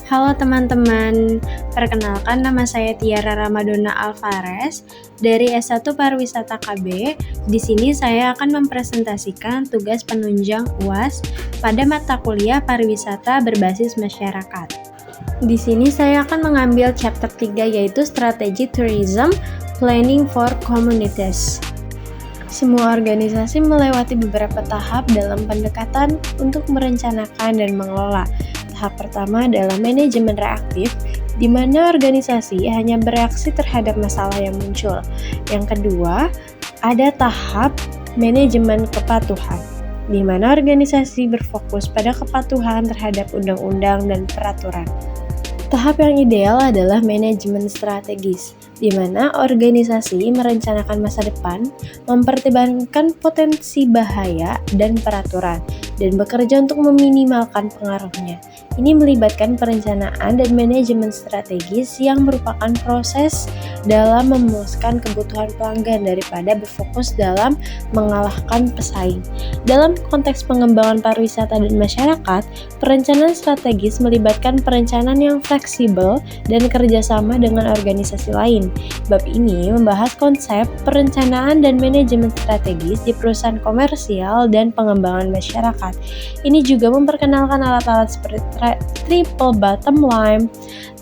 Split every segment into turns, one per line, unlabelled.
Halo teman-teman, perkenalkan nama saya Tiara Ramadona Alvarez dari S1 Pariwisata KB. Di sini saya akan mempresentasikan tugas penunjang UAS pada mata kuliah pariwisata berbasis masyarakat. Di sini saya akan mengambil chapter 3 yaitu Strategi Tourism Planning for Communities. Semua organisasi melewati beberapa tahap dalam pendekatan untuk merencanakan dan mengelola. Tahap pertama adalah manajemen reaktif, di mana organisasi hanya bereaksi terhadap masalah yang muncul. Yang kedua, ada tahap manajemen kepatuhan, di mana organisasi berfokus pada kepatuhan terhadap undang-undang dan peraturan. Tahap yang ideal adalah manajemen strategis, di mana organisasi merencanakan masa depan, mempertimbangkan potensi bahaya dan peraturan, dan bekerja untuk meminimalkan pengaruhnya. Ini melibatkan perencanaan dan manajemen strategis yang merupakan proses dalam memuaskan kebutuhan pelanggan daripada berfokus dalam mengalahkan pesaing. Dalam konteks pengembangan pariwisata dan masyarakat, perencanaan strategis melibatkan perencanaan yang fleksibel dan kerjasama dengan organisasi lain. Bab ini membahas konsep perencanaan dan manajemen strategis di perusahaan komersial dan pengembangan masyarakat. Ini juga memperkenalkan alat-alat seperti triple bottom line,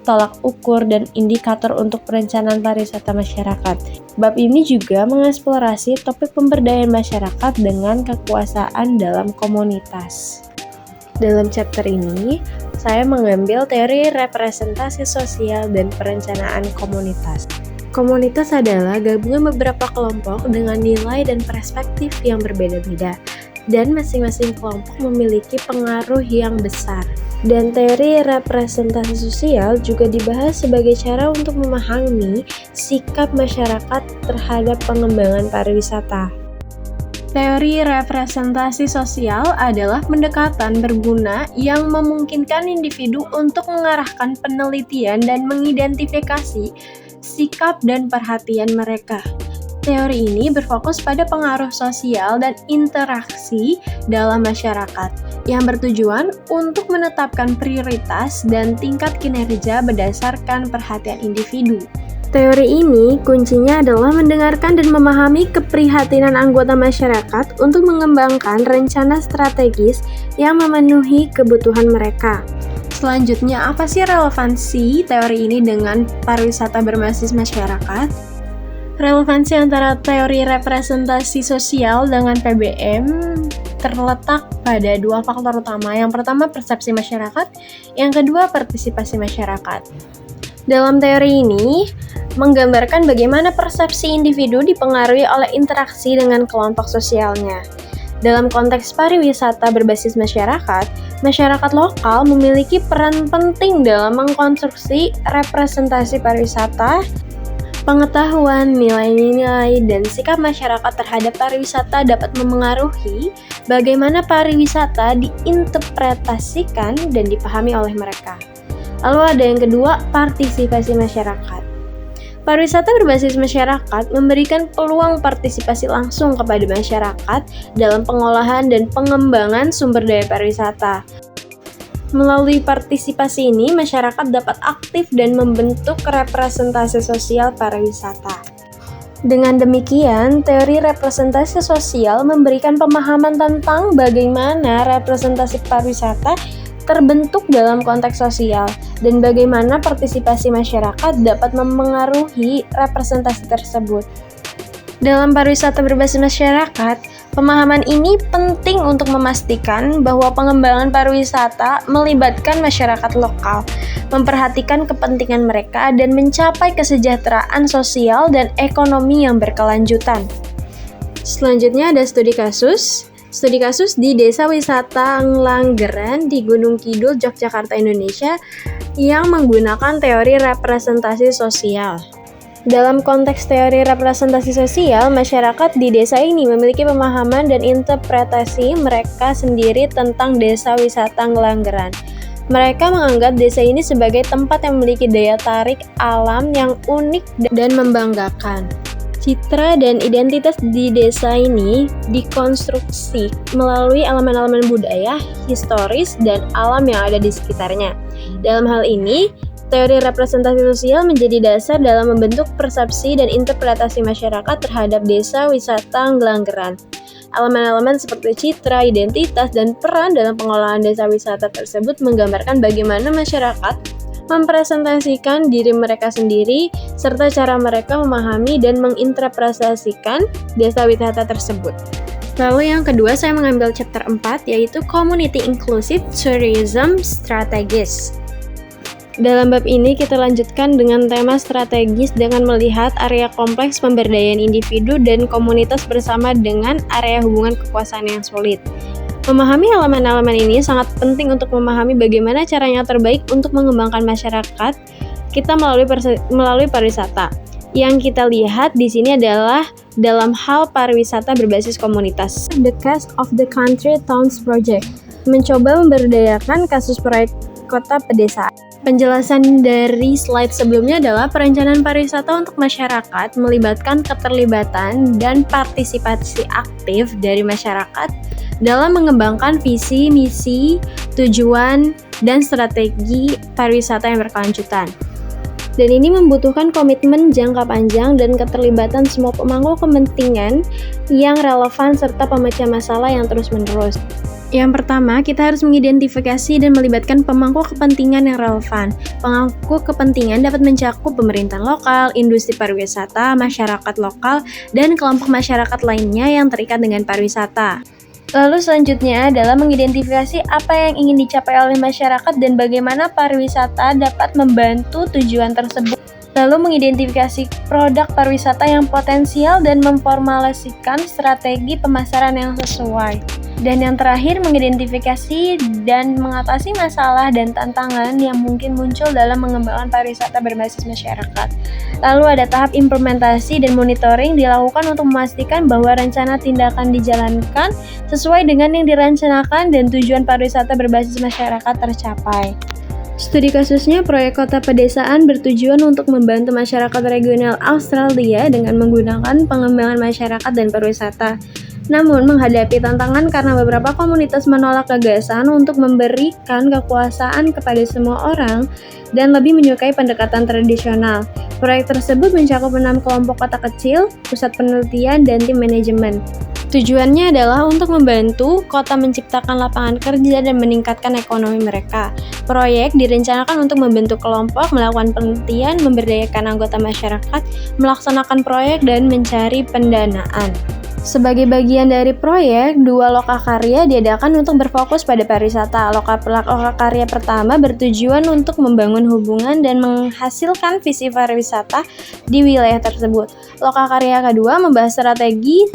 tolak ukur, dan indikator untuk perencanaan pariwisata masyarakat. Bab ini juga mengeksplorasi topik pemberdayaan masyarakat dengan kekuasaan dalam komunitas. Dalam chapter ini, saya mengambil teori representasi sosial dan perencanaan komunitas. Komunitas adalah gabungan beberapa kelompok dengan nilai dan perspektif yang berbeda-beda, dan masing-masing kelompok memiliki pengaruh yang besar. Dan teori representasi sosial juga dibahas sebagai cara untuk memahami sikap masyarakat terhadap pengembangan pariwisata. Teori representasi sosial adalah pendekatan berguna yang memungkinkan individu untuk mengarahkan penelitian dan mengidentifikasi sikap dan perhatian mereka. Teori ini berfokus pada pengaruh sosial dan interaksi dalam masyarakat yang bertujuan untuk menetapkan prioritas dan tingkat kinerja berdasarkan perhatian individu. Teori ini kuncinya adalah mendengarkan dan memahami keprihatinan anggota masyarakat untuk mengembangkan rencana strategis yang memenuhi kebutuhan mereka. Selanjutnya, apa sih relevansi teori ini dengan pariwisata berbasis masyarakat? Relevansi antara teori representasi sosial dengan PBM terletak pada dua faktor utama. Yang pertama, persepsi masyarakat. Yang kedua, partisipasi masyarakat. Dalam teori ini, menggambarkan bagaimana persepsi individu dipengaruhi oleh interaksi dengan kelompok sosialnya. Dalam konteks pariwisata berbasis masyarakat, masyarakat lokal memiliki peran penting dalam mengkonstruksi representasi pariwisata. Pengetahuan, nilai-nilai, dan sikap masyarakat terhadap pariwisata dapat memengaruhi bagaimana pariwisata diinterpretasikan dan dipahami oleh mereka. Lalu ada yang kedua, partisipasi masyarakat. Pariwisata berbasis masyarakat memberikan peluang partisipasi langsung kepada masyarakat dalam pengolahan dan pengembangan sumber daya pariwisata. Melalui partisipasi ini, masyarakat dapat aktif dan membentuk representasi sosial pariwisata. Dengan demikian, teori representasi sosial memberikan pemahaman tentang bagaimana representasi pariwisata terbentuk dalam konteks sosial dan bagaimana partisipasi masyarakat dapat memengaruhi representasi tersebut. Dalam pariwisata berbasis masyarakat, pemahaman ini penting untuk memastikan bahwa pengembangan pariwisata melibatkan masyarakat lokal, memperhatikan kepentingan mereka, dan mencapai kesejahteraan sosial dan ekonomi yang berkelanjutan. Selanjutnya ada studi kasus. Studi kasus di Desa Wisata Ngelanggeran di Gunung Kidul, Yogyakarta, Indonesia yang menggunakan teori representasi sosial. Dalam konteks teori representasi sosial, masyarakat di desa ini memiliki pemahaman dan interpretasi mereka sendiri tentang desa wisata Ngelanggeran. Mereka menganggap desa ini sebagai tempat yang memiliki daya tarik alam yang unik dan membanggakan. Citra dan identitas di desa ini dikonstruksi melalui elemen-elemen budaya, historis, dan alam yang ada di sekitarnya. Dalam hal ini, teori representasi sosial menjadi dasar dalam membentuk persepsi dan interpretasi masyarakat terhadap desa wisata Ngelanggeran. Elemen-elemen seperti citra, identitas, dan peran dalam pengelolaan desa wisata tersebut menggambarkan bagaimana masyarakat mempresentasikan diri mereka sendiri, serta cara mereka memahami dan menginterpretasikan desa wisata tersebut. Lalu yang kedua, saya mengambil chapter 4, yaitu Community Inclusive Tourism Strategies. Dalam bab ini kita lanjutkan dengan tema strategis dengan melihat area kompleks pemberdayaan individu dan komunitas bersama dengan area hubungan kekuasaan yang solid. Memahami elemen-elemen ini sangat penting untuk memahami bagaimana caranya terbaik untuk mengembangkan masyarakat kita melalui pariwisata. Yang kita lihat di sini adalah dalam hal pariwisata berbasis komunitas. The Case of the Country Towns Project mencoba memberdayakan kasus proyek kota pedesaan. Penjelasan dari slide sebelumnya adalah perencanaan pariwisata untuk masyarakat melibatkan keterlibatan dan partisipasi aktif dari masyarakat dalam mengembangkan visi, misi, tujuan, dan strategi pariwisata yang berkelanjutan. Dan ini membutuhkan komitmen jangka panjang dan keterlibatan semua pemangku kepentingan yang relevan serta pemecah masalah yang terus-menerus. Yang pertama, kita harus mengidentifikasi dan melibatkan pemangku kepentingan yang relevan. Pemangku kepentingan dapat mencakup pemerintahan lokal, industri pariwisata, masyarakat lokal, dan kelompok masyarakat lainnya yang terikat dengan pariwisata. Lalu selanjutnya adalah mengidentifikasi apa yang ingin dicapai oleh masyarakat dan bagaimana pariwisata dapat membantu tujuan tersebut. Lalu mengidentifikasi produk pariwisata yang potensial dan memformulasikan strategi pemasaran yang sesuai. Dan yang terakhir, mengidentifikasi dan mengatasi masalah dan tantangan yang mungkin muncul dalam mengembangkan pariwisata berbasis masyarakat. Lalu ada tahap implementasi dan monitoring dilakukan untuk memastikan bahwa rencana tindakan dijalankan sesuai dengan yang direncanakan dan tujuan pariwisata berbasis masyarakat tercapai. Studi kasusnya, proyek kota pedesaan bertujuan untuk membantu masyarakat regional Australia dengan menggunakan pengembangan masyarakat dan pariwisata. Namun, menghadapi tantangan karena beberapa komunitas menolak gagasan untuk memberikan kekuasaan kepada semua orang dan lebih menyukai pendekatan tradisional. Proyek tersebut mencakup 6 kelompok kota kecil, pusat penelitian, dan tim manajemen. Tujuannya adalah untuk membantu kota menciptakan lapangan kerja dan meningkatkan ekonomi mereka. Proyek direncanakan untuk membentuk kelompok, melakukan penelitian, memberdayakan anggota masyarakat, melaksanakan proyek, dan mencari pendanaan. Sebagai bagian dari proyek, 2 lokakarya diadakan untuk berfokus pada pariwisata. Lokakarya pertama bertujuan untuk membangun hubungan dan menghasilkan visi pariwisata di wilayah tersebut. Lokakarya kedua membahas strategi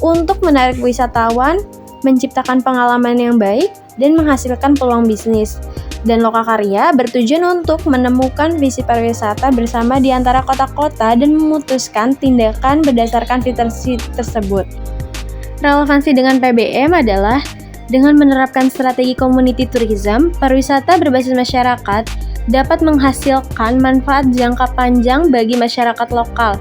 untuk menarik wisatawan, menciptakan pengalaman yang baik, dan menghasilkan peluang bisnis. Dan lokakarya bertujuan untuk menemukan visi pariwisata bersama di antara kota-kota dan memutuskan tindakan berdasarkan visi tersebut. Relevansi dengan PBM adalah dengan menerapkan strategi community tourism, pariwisata berbasis masyarakat dapat menghasilkan manfaat jangka panjang bagi masyarakat lokal.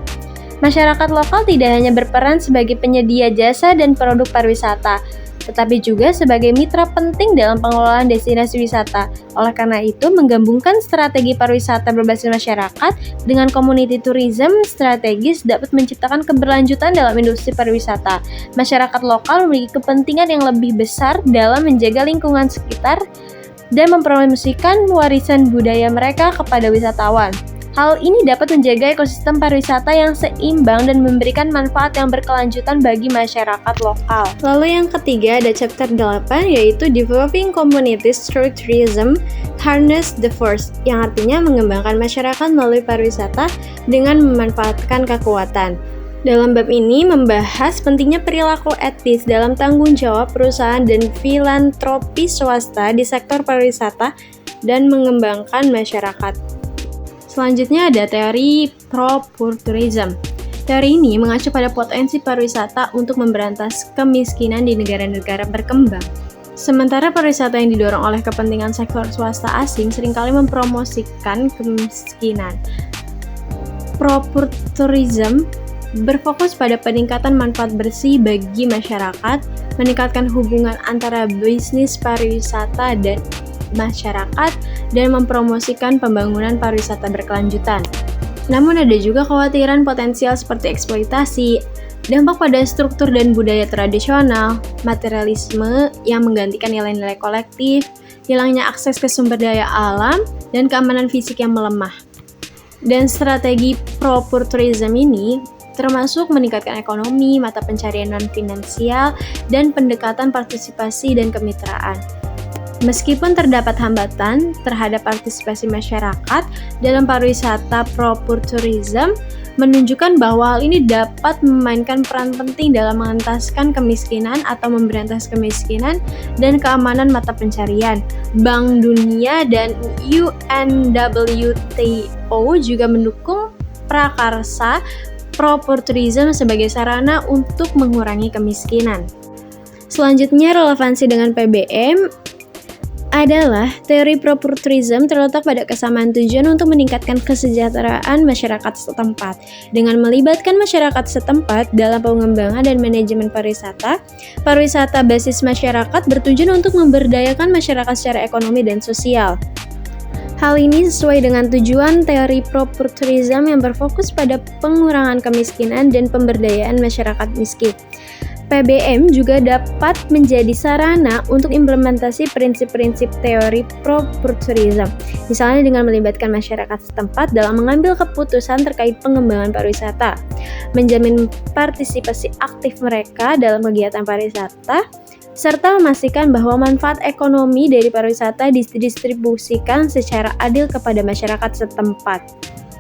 Masyarakat lokal tidak hanya berperan sebagai penyedia jasa dan produk pariwisata, tetapi juga sebagai mitra penting dalam pengelolaan destinasi wisata. Oleh karena itu, menggabungkan strategi pariwisata berbasis masyarakat dengan community tourism strategis dapat menciptakan keberlanjutan dalam industri pariwisata. Masyarakat lokal memiliki kepentingan yang lebih besar dalam menjaga lingkungan sekitar dan mempromosikan warisan budaya mereka kepada wisatawan. Hal ini dapat menjaga ekosistem pariwisata yang seimbang dan memberikan manfaat yang berkelanjutan bagi masyarakat lokal. Lalu yang ketiga ada chapter 8, yaitu Developing Communities Through Tourism, Harness the Force, yang artinya mengembangkan masyarakat melalui pariwisata dengan memanfaatkan kekuatan. Dalam bab ini membahas pentingnya perilaku etis dalam tanggung jawab perusahaan dan filantropi swasta di sektor pariwisata dan mengembangkan masyarakat. Selanjutnya ada teori pro-tourism. Teori ini mengacu pada potensi pariwisata untuk memberantas kemiskinan di negara-negara berkembang. Sementara pariwisata yang didorong oleh kepentingan sektor swasta asing seringkali mempromosikan kemiskinan. Pro-tourism berfokus pada peningkatan manfaat bersih bagi masyarakat, meningkatkan hubungan antara bisnis pariwisata dan masyarakat, dan mempromosikan pembangunan pariwisata berkelanjutan. Namun ada juga kekhawatiran potensial seperti eksploitasi, dampak pada struktur dan budaya tradisional, materialisme yang menggantikan nilai-nilai kolektif, hilangnya akses ke sumber daya alam, dan keamanan fisik yang melemah. Dan strategi pro-tourism ini termasuk meningkatkan ekonomi, mata pencarian non-finansial, dan pendekatan partisipasi dan kemitraan. Meskipun terdapat hambatan terhadap partisipasi masyarakat dalam pariwisata pro-tourism, menunjukkan bahwa hal ini dapat memainkan peran penting dalam mengentaskan kemiskinan atau memberantas kemiskinan dan keamanan mata pencarian. Bank Dunia dan UNWTO juga mendukung prakarsa pro-tourism sebagai sarana untuk mengurangi kemiskinan. Selanjutnya, relevansi dengan PBM adalah teori pro-tourism terletak pada kesamaan tujuan untuk meningkatkan kesejahteraan masyarakat setempat. Dengan melibatkan masyarakat setempat dalam pengembangan dan manajemen pariwisata basis masyarakat bertujuan untuk memberdayakan masyarakat secara ekonomi dan sosial. Hal ini sesuai dengan tujuan teori pro-tourism yang berfokus pada pengurangan kemiskinan dan pemberdayaan masyarakat miskin. PBM juga dapat menjadi sarana untuk implementasi prinsip-prinsip teori pro-tourism, misalnya dengan melibatkan masyarakat setempat dalam mengambil keputusan terkait pengembangan pariwisata, menjamin partisipasi aktif mereka dalam kegiatan pariwisata, serta memastikan bahwa manfaat ekonomi dari pariwisata didistribusikan secara adil kepada masyarakat setempat.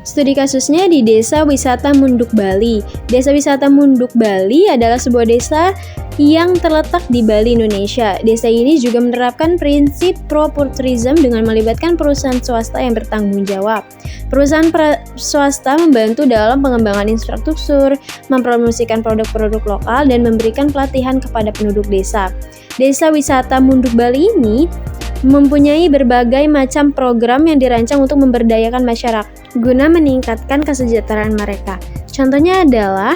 Studi kasusnya di Desa Wisata Munduk Bali. Desa Wisata Munduk Bali adalah sebuah desa yang terletak di Bali, Indonesia. Desa ini juga menerapkan prinsip pro-tourism dengan melibatkan perusahaan swasta yang bertanggung jawab. Perusahaan swasta membantu dalam pengembangan infrastruktur, mempromosikan produk-produk lokal, dan memberikan pelatihan kepada penduduk desa. Desa Wisata Munduk Bali ini mempunyai berbagai macam program yang dirancang untuk memberdayakan masyarakat guna meningkatkan kesejahteraan mereka. Contohnya adalah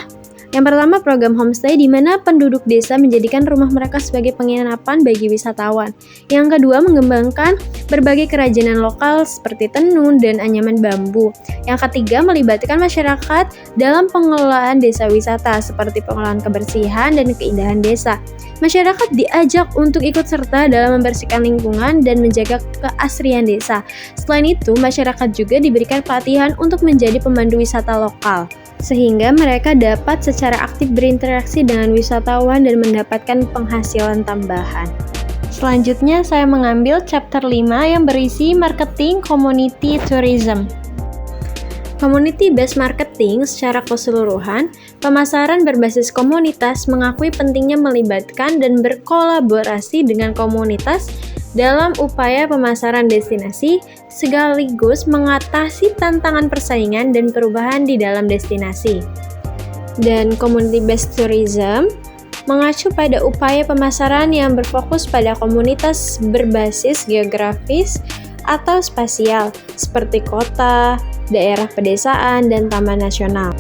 yang pertama, program homestay di mana penduduk desa menjadikan rumah mereka sebagai penginapan bagi wisatawan. Yang kedua, mengembangkan berbagai kerajinan lokal seperti tenun dan anyaman bambu. Yang ketiga, melibatkan masyarakat dalam pengelolaan desa wisata seperti pengelolaan kebersihan dan keindahan desa. Masyarakat diajak untuk ikut serta dalam membersihkan lingkungan dan menjaga keasrian desa. Selain itu, masyarakat juga diberikan pelatihan untuk menjadi pemandu wisata lokal, sehingga mereka dapat secara aktif berinteraksi dengan wisatawan dan mendapatkan penghasilan tambahan. Selanjutnya, saya mengambil chapter 5 yang berisi marketing community tourism. Community-based marketing secara keseluruhan, pemasaran berbasis komunitas mengakui pentingnya melibatkan dan berkolaborasi dengan komunitas dalam upaya pemasaran destinasi, sekaligus mengatasi tantangan persaingan dan perubahan di dalam destinasi. Dan community-based tourism mengacu pada upaya pemasaran yang berfokus pada komunitas berbasis geografis atau spasial, seperti kota, daerah pedesaan, dan taman nasional.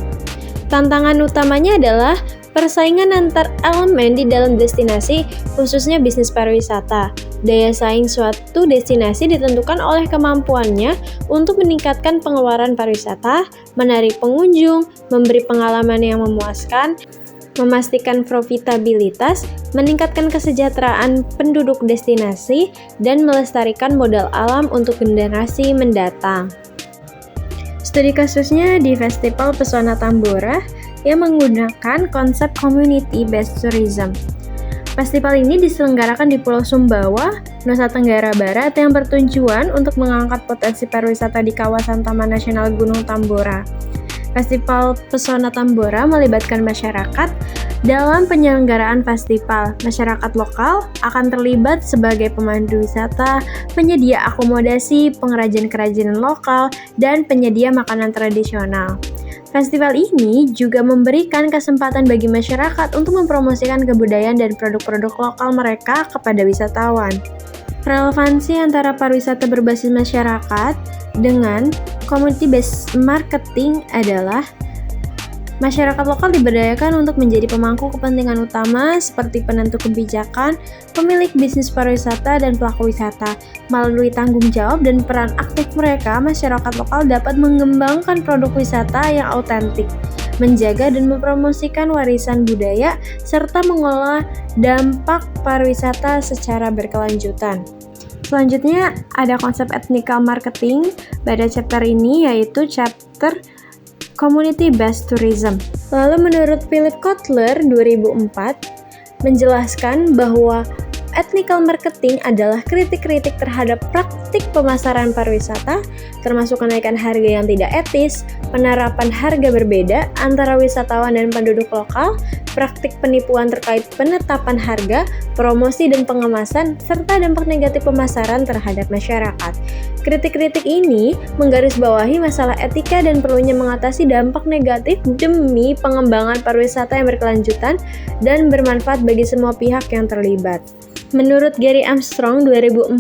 Tantangan utamanya adalah persaingan antar elemen di dalam destinasi, khususnya bisnis pariwisata. Daya saing suatu destinasi ditentukan oleh kemampuannya untuk meningkatkan pengeluaran pariwisata, menarik pengunjung, memberi pengalaman yang memuaskan, memastikan profitabilitas, meningkatkan kesejahteraan penduduk destinasi, dan melestarikan modal alam untuk generasi mendatang. Studi kasusnya di Festival Pesona Tambora yang menggunakan konsep community-based tourism. Festival ini diselenggarakan di Pulau Sumbawa, Nusa Tenggara Barat yang bertujuan untuk mengangkat potensi pariwisata di kawasan Taman Nasional Gunung Tambora. Festival Pesona Tambora melibatkan masyarakat dalam penyelenggaraan festival. Masyarakat lokal akan terlibat sebagai pemandu wisata, penyedia akomodasi, pengrajin kerajinan lokal, dan penyedia makanan tradisional. Festival ini juga memberikan kesempatan bagi masyarakat untuk mempromosikan kebudayaan dan produk-produk lokal mereka kepada wisatawan. Relevansi antara pariwisata berbasis masyarakat dengan community-based marketing adalah Masyarakat lokal diberdayakan untuk menjadi pemangku kepentingan utama seperti penentu kebijakan, pemilik bisnis pariwisata, dan pelaku wisata. Melalui tanggung jawab dan peran aktif mereka, masyarakat lokal dapat mengembangkan produk wisata yang autentik, menjaga dan mempromosikan warisan budaya, serta mengelola dampak pariwisata secara berkelanjutan. Selanjutnya ada konsep ethnical marketing pada chapter ini, yaitu chapter Community Based Tourism. Lalu menurut Philip Kotler 2004 menjelaskan bahwa ethnical marketing adalah kritik-kritik terhadap praktik pemasaran pariwisata, termasuk kenaikan harga yang tidak etis, penerapan harga berbeda antara wisatawan dan penduduk lokal, praktik penipuan terkait penetapan harga, promosi dan pengemasan, serta dampak negatif pemasaran terhadap masyarakat. Kritik-kritik ini menggarisbawahi masalah etika dan perlunya mengatasi dampak negatif demi pengembangan pariwisata yang berkelanjutan dan bermanfaat bagi semua pihak yang terlibat. Menurut Gary Armstrong 2004,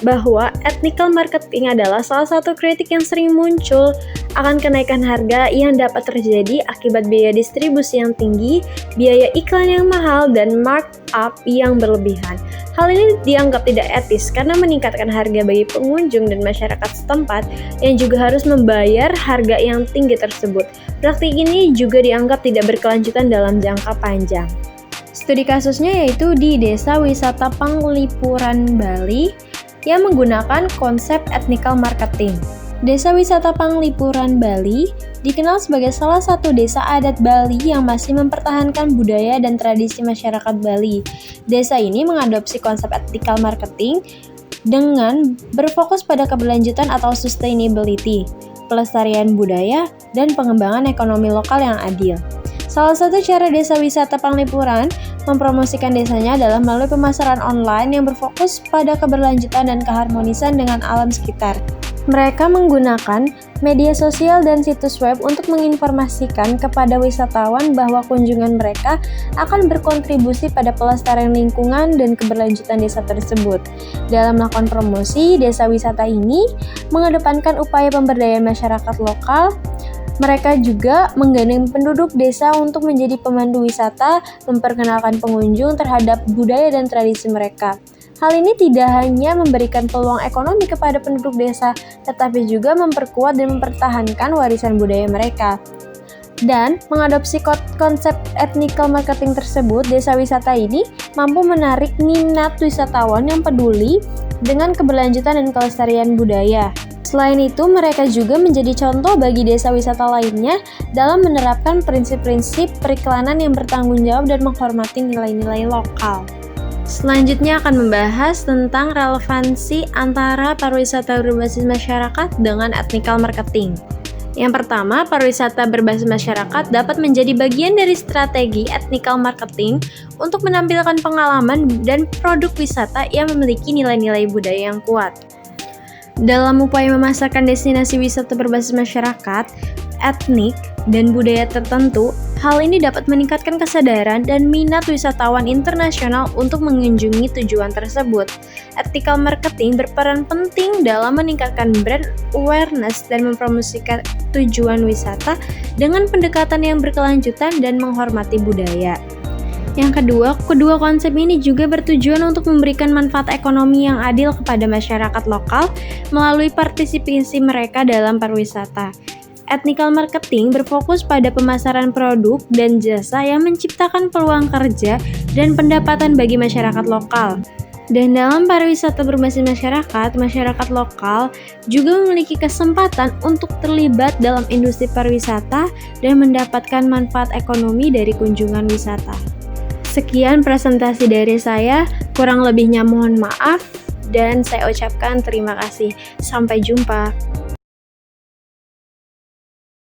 bahwa ethnical marketing adalah salah satu kritik yang sering muncul akan kenaikan harga yang dapat terjadi akibat biaya distribusi yang tinggi, biaya iklan yang mahal, dan markup yang berlebihan. Hal ini dianggap tidak etis karena meningkatkan harga bagi pengunjung dan masyarakat setempat yang juga harus membayar harga yang tinggi tersebut. Praktik ini juga dianggap tidak berkelanjutan dalam jangka panjang. Studi kasusnya yaitu di Desa Wisata Panglipuran, Bali yang menggunakan konsep ethnical marketing. Desa Wisata Panglipuran, Bali dikenal sebagai salah satu desa adat Bali yang masih mempertahankan budaya dan tradisi masyarakat Bali. Desa ini mengadopsi konsep ethical marketing dengan berfokus pada keberlanjutan atau sustainability, pelestarian budaya, dan pengembangan ekonomi lokal yang adil. Salah satu cara Desa Wisata Panglipuran mempromosikan desanya adalah melalui pemasaran online yang berfokus pada keberlanjutan dan keharmonisan dengan alam sekitar. Mereka menggunakan media sosial dan situs web untuk menginformasikan kepada wisatawan bahwa kunjungan mereka akan berkontribusi pada pelestarian lingkungan dan keberlanjutan desa tersebut. Dalam melakukan promosi, desa wisata ini mengedepankan upaya pemberdayaan masyarakat lokal. Mereka juga menggandeng penduduk desa untuk menjadi pemandu wisata, memperkenalkan pengunjung terhadap budaya dan tradisi mereka. Hal ini tidak hanya memberikan peluang ekonomi kepada penduduk desa, tetapi juga memperkuat dan mempertahankan warisan budaya mereka. Dan mengadopsi konsep ethnical marketing tersebut, desa wisata ini mampu menarik minat wisatawan yang peduli dengan keberlanjutan dan kelestarian budaya. Selain itu, mereka juga menjadi contoh bagi desa wisata lainnya dalam menerapkan prinsip-prinsip periklanan yang bertanggung jawab dan menghormati nilai-nilai lokal. Selanjutnya akan membahas tentang relevansi antara pariwisata berbasis masyarakat dengan ethnical marketing. Yang pertama, pariwisata berbasis masyarakat dapat menjadi bagian dari strategi ethnical marketing untuk menampilkan pengalaman dan produk wisata yang memiliki nilai-nilai budaya yang kuat. Dalam upaya memasarkan destinasi wisata berbasis masyarakat, etnik, dan budaya tertentu, hal ini dapat meningkatkan kesadaran dan minat wisatawan internasional untuk mengunjungi tujuan tersebut. Ethical marketing berperan penting dalam meningkatkan brand awareness dan mempromosikan tujuan wisata dengan pendekatan yang berkelanjutan dan menghormati budaya. Yang kedua konsep ini juga bertujuan untuk memberikan manfaat ekonomi yang adil kepada masyarakat lokal melalui partisipasi mereka dalam pariwisata. Ethnical marketing berfokus pada pemasaran produk dan jasa yang menciptakan peluang kerja dan pendapatan bagi masyarakat lokal. Dan dalam pariwisata berbasis masyarakat lokal juga memiliki kesempatan untuk terlibat dalam industri pariwisata dan mendapatkan manfaat ekonomi dari kunjungan wisata. Sekian presentasi dari saya, kurang lebihnya mohon maaf dan saya ucapkan terima kasih. Sampai jumpa.